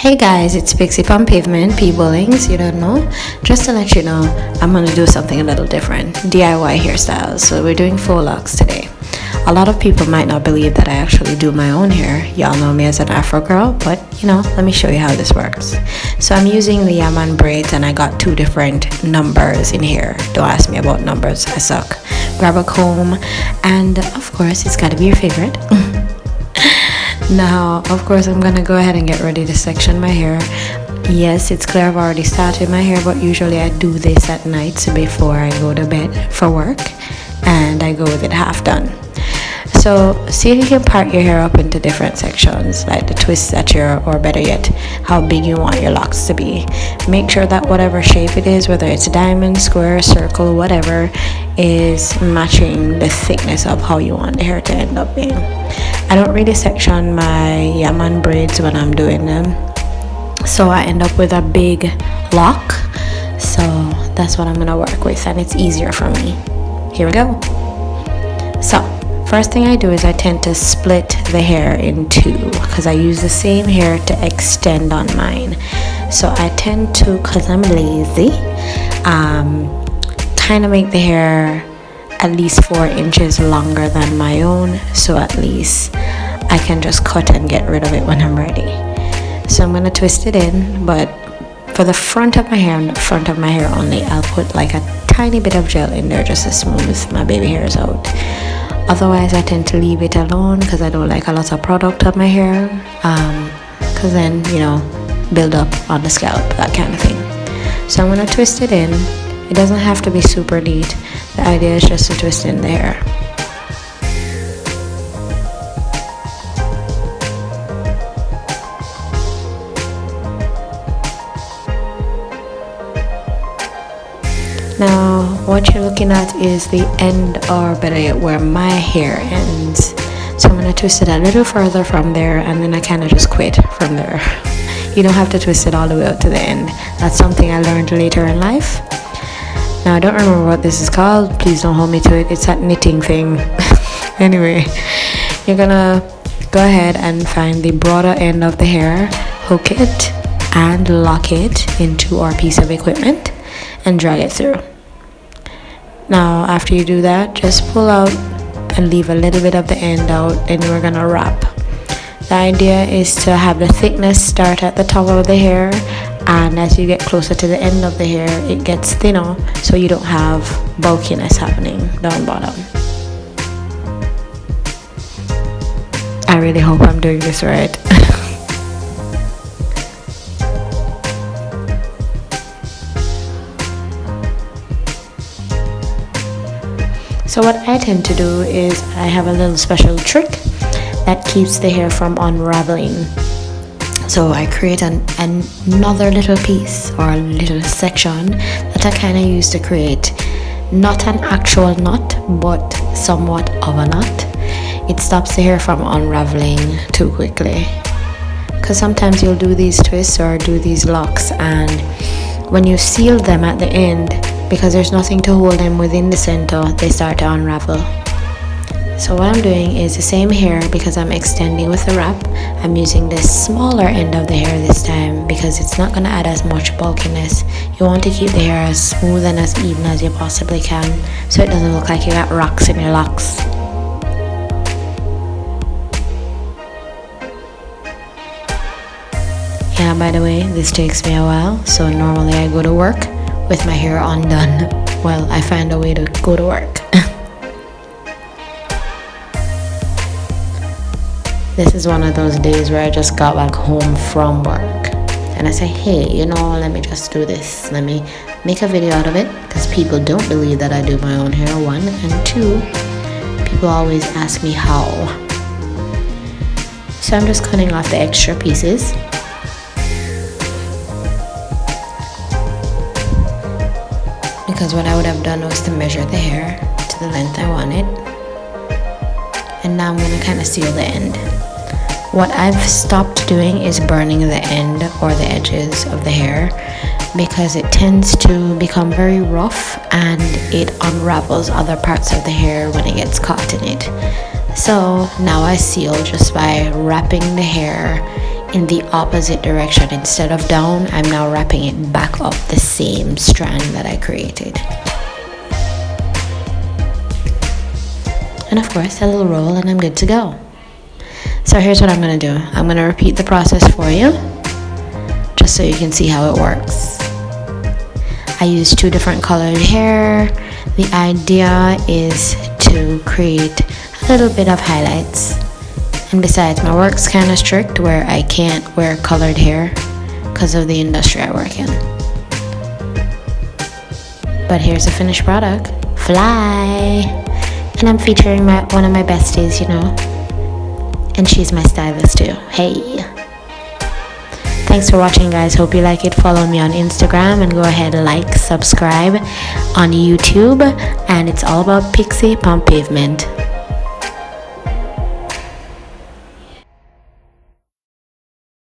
Hey guys, it's Pixie from Pavement, P Bowlings, you don't know. Just to let you know, I'm gonna do something a little different, DIY hairstyles. So we're doing faux locks today. A lot of people might not believe that I actually do my own hair. Y'all know me as an Afro girl, but you know, let me show you how this works. So I'm using the braids and I got two different numbers in here. Don't ask me about numbers, I suck. Grab a comb and of course it's gotta be your favorite. Now, of course, I'm gonna go ahead and get ready to section my hair. Yes, it's clear I've already started my hair, but usually I do this at night, so before I go to bed for work, and I go with it half done. So see if you can part your hair up into different sections, like the twists that or better yet, how big you want your locks to be. Make sure that whatever shape it is, whether it's diamond, square, circle, whatever, is matching the thickness of how you want the hair to end up being. I don't really section my braids when I'm doing them, so I end up with a big lock. So that's what I'm gonna work with, and it's easier for me. Here we go. So first thing I do is I tend to split the hair in two because I use the same hair to extend on mine. So I tend to, because I'm lazy, kind of make the hair at least 4 inches longer than my own, so at least I can just cut and get rid of it when I'm ready. So I'm gonna twist it in, but for the front of my hair and the front of my hair only, I'll put like a tiny bit of gel in there just to smooth my baby hairs out. Otherwise I tend to leave it alone because I don't like a lot of product on my hair, because then, you know, build up on the scalp, that kind of thing. So I'm gonna twist it in. It doesn't have to be super neat. The idea is just to twist in the hair. Now what you're looking at is the end, or better yet, where my hair ends. So I'm going to twist it a little further from there, and then I kind of just quit from there. You don't have to twist it all the way out to the end. That's something I learned later in life. Now I don't remember what this is called, please don't hold me to it. It's that knitting thing. Anyway, you're gonna go ahead and find the broader end of the hair, hook it and lock it into our piece of equipment and drag it through. Now after you do that, just pull out and leave a little bit of the end out, and we're gonna wrap. The idea is to have the thickness start at the top of the hair, and as you get closer to the end of the hair it gets thinner, so you don't have bulkiness happening down bottom. I really hope I'm doing this right. So what I tend to do is I have a little special trick that keeps the hair from unraveling. So I create another little piece or a little section that I kind of use to create not an actual knot, but somewhat of a knot. It stops the hair from unraveling too quickly, because sometimes you'll do these twists or do these locks, and when you seal them at the end, because there's nothing to hold them within the center, they start to unravel. So what I'm doing is the same hair, because I'm extending with the wrap, I'm using the smaller end of the hair this time because it's not going to add as much bulkiness. You want to keep the hair as smooth and as even as you possibly can, so it doesn't look like you got rocks in your locks. Yeah, by the way, this takes me a while, so normally I go to work with my hair undone. Well, I find a way to go to work. This is one of those days where I just got back home from work and I say, hey, you know, let me just do this. Let me make a video out of it, because people don't believe that I do my own hair, 1, and 2, people always ask me how. So I'm just cutting off the extra pieces. Because what I would have done was to measure the hair to the length I wanted. And now I'm going to kind of seal the end. What I've stopped doing is burning the end or the edges of the hair, because it tends to become very rough and it unravels other parts of the hair when it gets caught in it. So now I seal just by wrapping the hair in the opposite direction. Instead of down, I'm now wrapping it back up the same strand that I created. And of course, a little roll and I'm good to go. So here's what I'm gonna do. I'm gonna repeat the process for you, just so you can see how it works. I use 2 different colored hair. The idea is to create a little bit of highlights. And besides, my work's kind of strict where I can't wear colored hair because of the industry I work in. But here's the finished product. Fly! And I'm featuring one of my besties, you know. And she's my stylist too. Hey! Thanks for watching, guys. Hope you like it. Follow me on Instagram and go ahead, like, subscribe on YouTube. And it's all about Pixie Pavement.